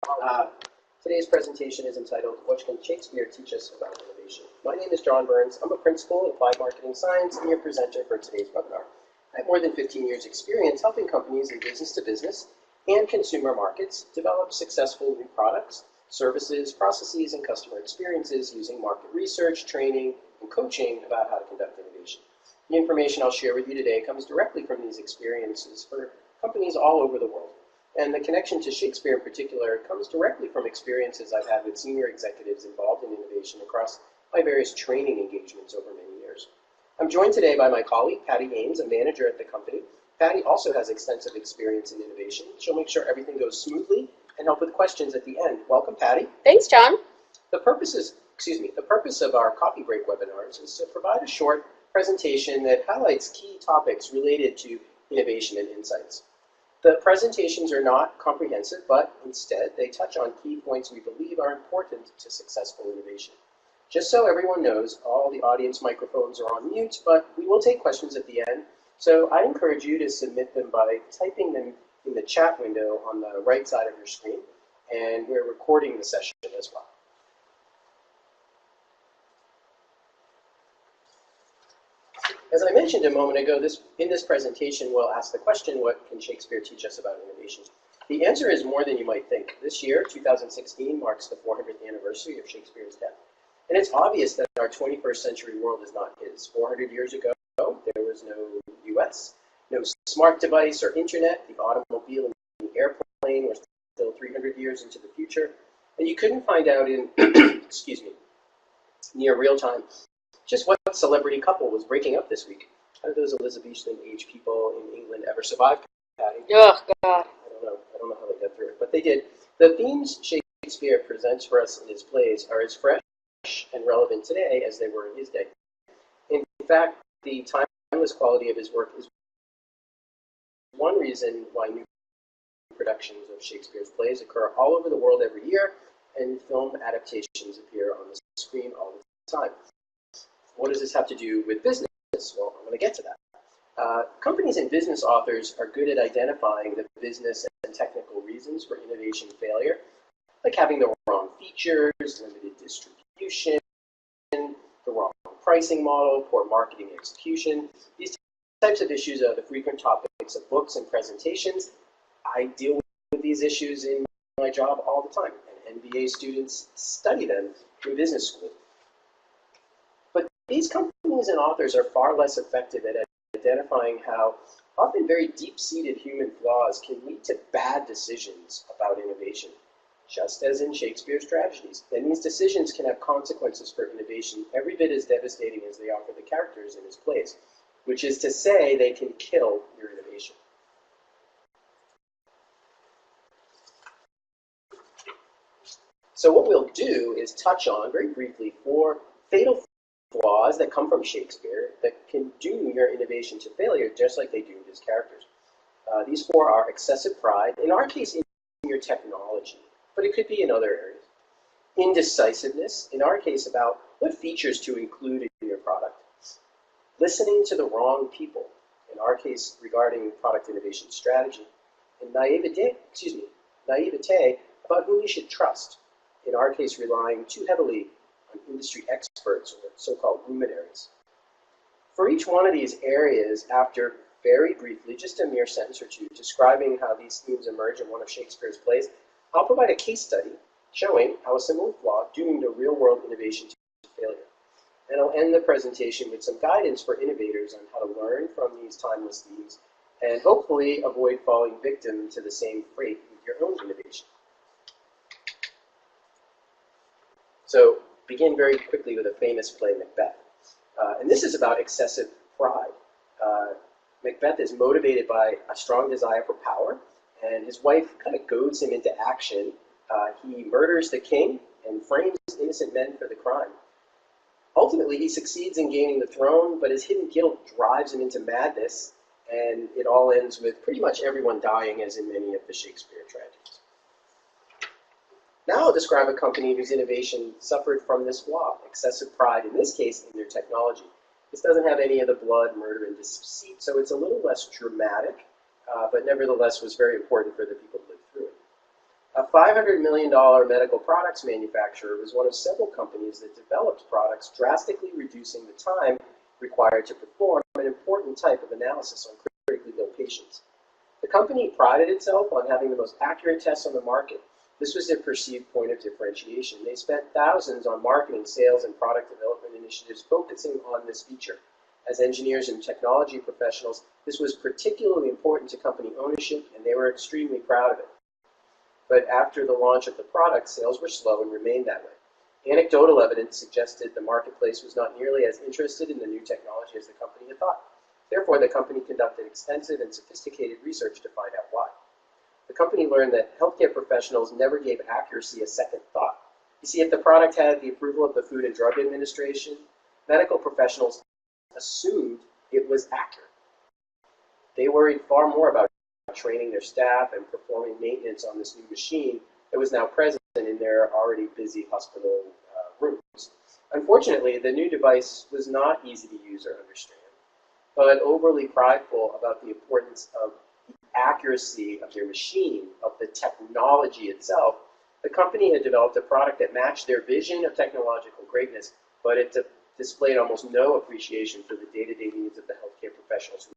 Uh, Today's presentation is entitled, What Can Shakespeare Teach Us About Innovation? My name is John Burns. I'm a principal in Applied Marketing Science and your presenter for today's webinar. I have more than 15 years experience helping companies in business-to-business and consumer markets develop successful new products, services, processes, and customer experiences using market research, training, and coaching about how to conduct innovation. The information I'll share with you today comes directly from these experiences for companies all over the world. And the connection to Shakespeare in particular comes directly from experiences I've had with senior executives involved in innovation across my various training engagements over many years. I'm joined today by my colleague, Patty Ames, a manager at the company. Patty also has extensive experience in innovation. She'll make sure everything goes smoothly and help with questions at the end. Welcome, Patty. Thanks, John. The purpose of our coffee break webinars is to provide a short presentation that highlights key topics related to innovation and insights. The presentations are not comprehensive, but instead they touch on key points we believe are important to successful innovation. Just so everyone knows, all the audience microphones are on mute, but we will take questions at the end. So I encourage you to submit them by typing them in the chat window on the right side of your screen, and we're recording the session as well. As I mentioned a moment ago, in this presentation we'll ask the question, what can Shakespeare teach us about innovation? The answer is more than you might think. This year, 2016, marks the 400th anniversary of Shakespeare's death. And it's obvious that our 21st century world is not his. 400 years ago, there was no US, no smart device or internet. The automobile and the airplane were still 300 years into the future. And you couldn't find out in, near real time just what celebrity couple was breaking up this week. How did those Elizabethan age people in England ever survive, Patty? Oh, God. I don't know how they got through it, but they did. The themes Shakespeare presents for us in his plays are as fresh and relevant today as they were in his day. In fact, the timeless quality of his work is one reason why new productions of Shakespeare's plays occur all over the world every year, and film adaptations appear on the screen all the time. What does this have to do with business? Well, I'm going to get to that. Companies and business authors are good at identifying the business and technical reasons for innovation failure, like having the wrong features, limited distribution, the wrong pricing model, poor marketing execution. These types of issues are the frequent topics of books and presentations. I deal with these issues in my job all the time, and MBA students study them in business school. These companies and authors are far less effective at identifying how often very deep-seated human flaws can lead to bad decisions about innovation, just as in Shakespeare's tragedies. And these decisions can have consequences for innovation every bit as devastating as they are for the characters in his plays, which is to say they can kill your innovation. So what we'll do is touch on, very briefly, 4 fatal flaws that come from Shakespeare that can doom your innovation to failure, just like they doomed his characters. These 4 are excessive pride, in our case in your technology, but it could be in other areas. Indecisiveness, in our case about what features to include in your product. Listening to the wrong people, in our case regarding product innovation strategy. And naïveté about whom you should trust, in our case relying too heavily on industry experts or so-called luminaries. For each one of these areas, after very briefly, just a mere sentence or two, describing how these themes emerge in one of Shakespeare's plays, I'll provide a case study showing how a similar flaw doomed a real-world innovation to failure. And I'll end the presentation with some guidance for innovators on how to learn from these timeless themes and hopefully avoid falling victim to the same fate with your own innovation. So, begin very quickly with a famous play, Macbeth. And this is about excessive pride. Macbeth is motivated by a strong desire for power, and his wife kind of goads him into action. He murders the king and frames innocent men for the crime. Ultimately, he succeeds in gaining the throne, but his hidden guilt drives him into madness, and it all ends with pretty much everyone dying, as in many of the Shakespeare tragedies. Now I'll describe a company whose innovation suffered from this flaw, excessive pride, in this case, in their technology. This doesn't have any of the blood, murder, and deceit, so it's a little less dramatic, but nevertheless was very important for the people who lived through it. $500 million medical products manufacturer was one of several companies that developed products drastically reducing the time required to perform an important type of analysis on critically ill patients. The company prided itself on having the most accurate tests on the market. This was their perceived point of differentiation. They spent thousands on marketing, sales, and product development initiatives focusing on this feature. As engineers and technology professionals, this was particularly important to company ownership, and they were extremely proud of it. But after the launch of the product, sales were slow and remained that way. Anecdotal evidence suggested the marketplace was not nearly as interested in the new technology as the company had thought. Therefore, the company conducted extensive and sophisticated research to find out why. The company learned that healthcare professionals never gave accuracy a second thought. You see, if the product had the approval of the Food and Drug Administration, medical professionals assumed it was accurate. They worried far more about training their staff and performing maintenance on this new machine that was now present in their already busy hospital rooms. Unfortunately, the new device was not easy to use or understand, but overly prideful about the importance of the accuracy of their machine, of the technology itself. The company had developed a product that matched their vision of technological greatness, but it displayed almost no appreciation for the day-to-day needs of the healthcare professionals who